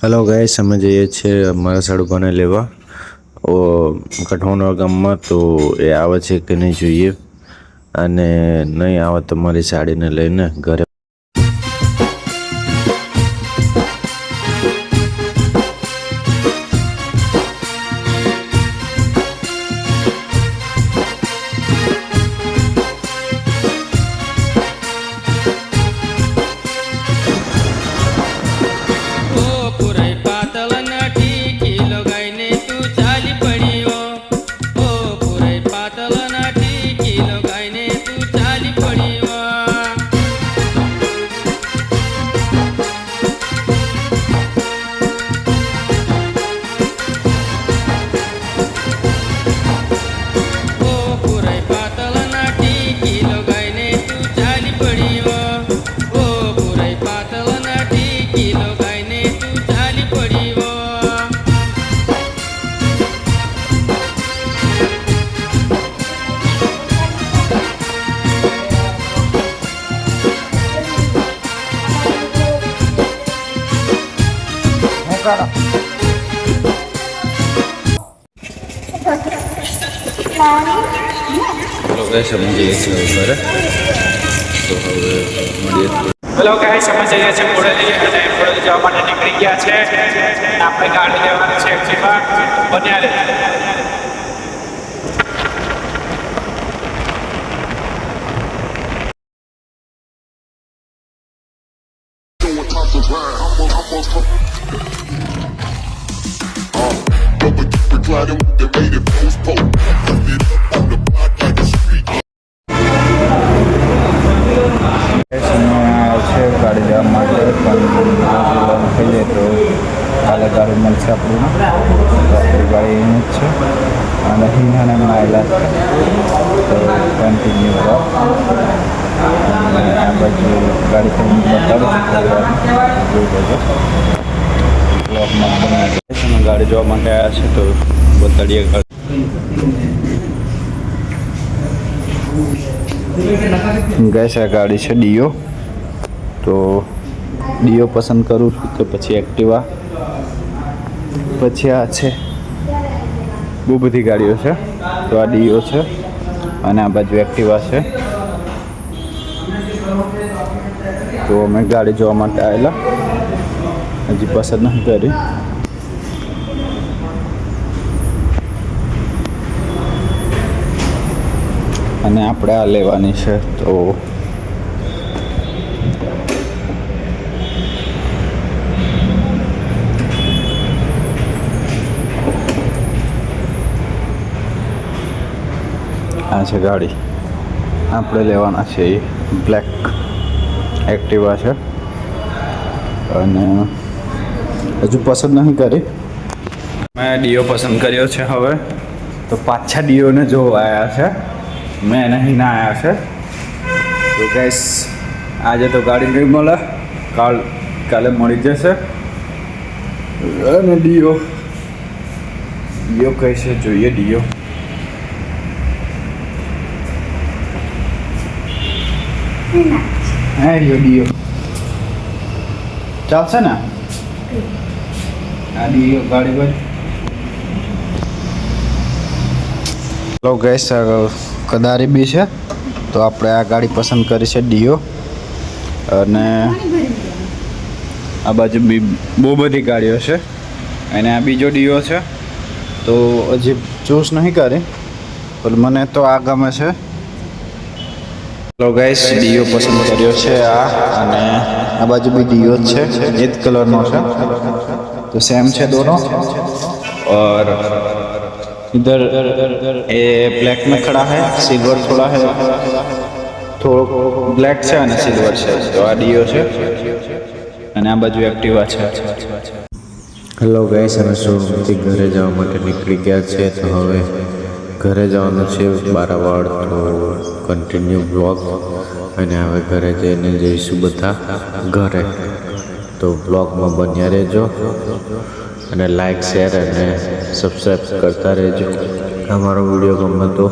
Hello guys અમે જઈએ છીએ મારા સાડુભાને લેવા કઠોણવા ગામમાં તો એ આવે છે કે નહીં જોઈએ અને નહીં આવે તો મારી સાડીને લઈને ઘરે हेलो गाइस हम જઈએ છીએ ઘરે તો હવે મળીએ હેલો ગાઈસ અમે જઈએ છીએ બોડેલી અને બોડેલી જવા માટે નીકળી ગયા છે આપણે ગાડી લેવાની છે એક્ટિવા બન્યા રહે गाड़ी जवा माटे लोन થઈ જાય તો કાલે ગાડી મળશે આપણને આપણી ગાડી અહીં જ છે અને હિનાને આવેલા છે તો કન્ટિન્યુ કરો આ બાજુ ગાડી થઈ બતાડું જોઈ લેજો બ્લોગમાં બનાવી ગાડી જોવા માટે આવ્યા છે તો બતાડીએ ગેસ આ ગાડી છે ડીઓ તો ડીઓ પસંદ કરું છું તો પછી એક્ટિવા પછી આ છે બહુ બધી ગાડીઓ છે તો આ ડીઓ છે અને આ બાજુ એક્ટિવા છે તો અમે ગાડી જોવા માટે આવેલા હજી પસંદ નથી કરી અને આપણે આ લેવાની છે તો આ છે ગાડી આપણે લેવાના છે એ બ્લેક એક્ટિવા છે અને હજુ પસંદ નહીં કરી મેં ડીઓ પસંદ કર્યો છે હવે તો પાછા ડીઓને જોવા આવ્યા છે મેં નહીં ના આવ્યા છે તો ગેસ આજે તો ગાડી નહીં મળે કાલે મળી જશે અને ડીઓ કહે છે જોઈએ ડીઓ હા ડીઓ ચાલશે ને આ ડીઓ ગાડી પર હેલો ગેસ કદારી બી છે તો આપણે આ ગાડી પસંદ કરી છે ડીઓ અને આ બાજુ બી બહુ બધી ગાડીઓ છે અને આ બીજો ડીઓ છે તો હજી ચૂઝ નહીં કરી પણ મને તો આ ગમે છે હેલો ગાઈસ ડીઓ પસંદ કર્યો છે આ અને આ બાજુ બી ડીઓ જ છે એ જ કલરનો છે તો सेम છે दोनों और इधर ये ब्लैक में खड़ा है सिल्वर थोड़ा है थोड़ो ब्लैक છે અને સિલ્વર છે તો આ ડીઓ છે અને આ બાજુ એક્ટિવા છે હેલો ગાઈસ અમે શોરૂમથી ઘરે જવા માટે નીકળી ગયા છે તો હવે ઘરે જવાનું છે બારાવાડ તો કન્ટિન્યુ બ્લોગ અને હવે ઘરે જઈને જઈશું બધા ઘરે તો બ્લોગમાં બન્યા રહેજો અને લાઈક શેર અને સબસ્ક્રાઈબ કરતા રહેજો અમારો વિડીયો ગમે તો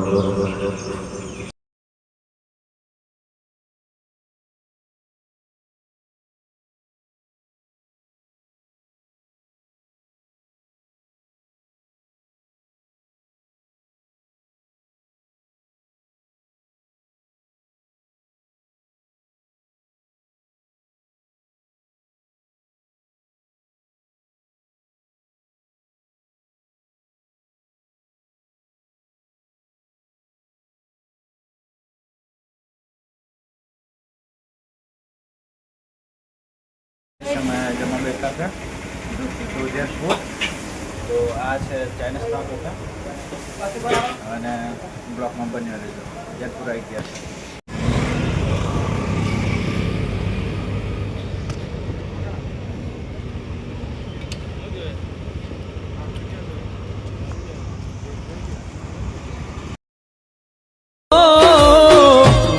અમે જમવા બેઠા છે જોજેસ ફૂડ. તો આ છે ચાઇનીઝ પ્રાઉટ હતા અને બ્લોકમાં બન્યો રહેજો જેતપુર આવી ગયા છે.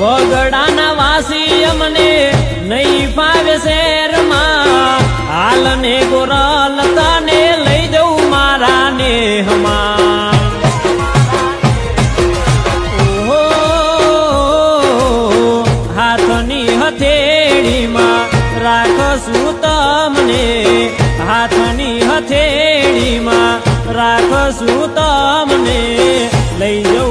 વગડાના વાસી અમને નહીં ફાવે શેરમાં હાલ ને ગોરલ તને લઈ જવું મારા નેહમાં. ઓહો હાથની હથેળીમાં રાખશું તમને, હાથની હથેળીમાં રાખશું તમને લઈ જવું.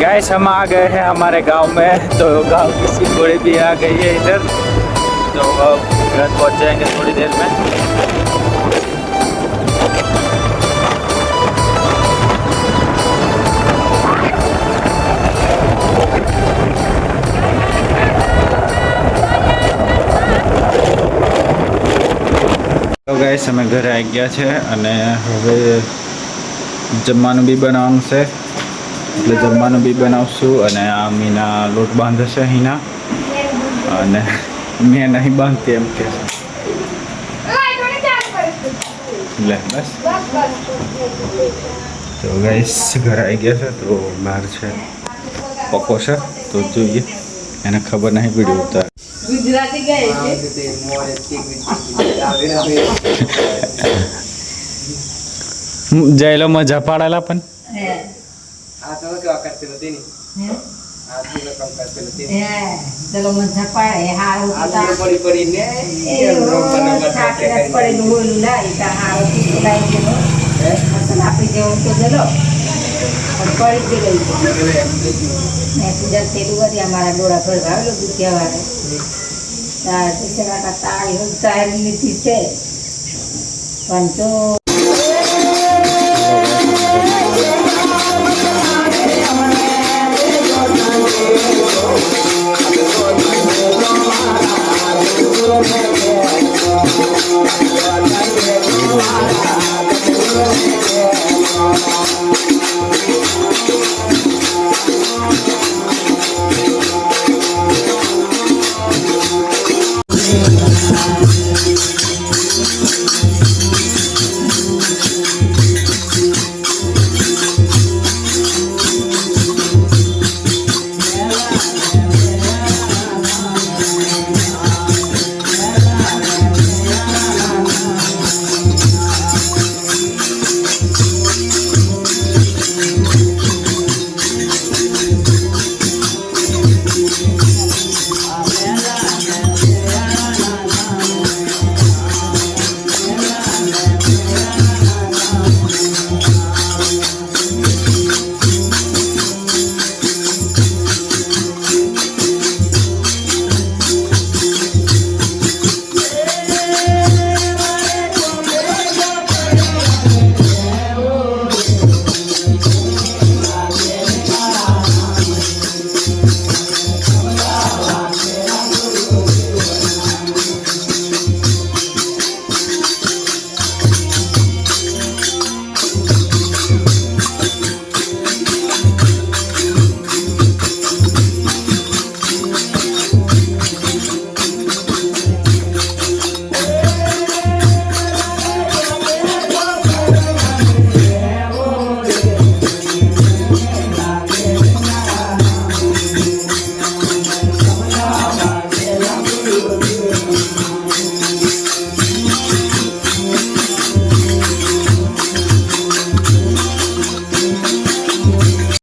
गाइस हम आ गए हैं हमारे गांव में. तो गांव की सिकोड़ी भी आ गई है इधर. तो अब घर पहुंच जाएंगे थोड़ी देर में. તો ગાઈસ અમે ઘરે આવી ગયા છે અને હવે જમવાનું બી બનાવવાનું છે. એટલે જમવાનું બી બનાવશું અને આ મીના લોટ બાંધશે અહીંના અને મેં નહીં બાંધતી એમ કે લે બસ. તો ગાઈસ ઘરે આવી ગયા છે તો બહાર છે પકો છે તો જોઈએ એને ખબર નહીં વિડીયો ઉતાર. ગુજરાતી ગઈ જયલો મજા પાડેલા પણ ચલો મજા પડે હારું પડેલું બોલું લાવી હારું લાવી ગયેલો આપી જેવું તો ચલો પણ પડી જ ગઈ મેં પૂજા થયેલું બધી અમારા ડોળા પર આવેલું દુખ્યા વાળે તાળી લીધી છે પણ જો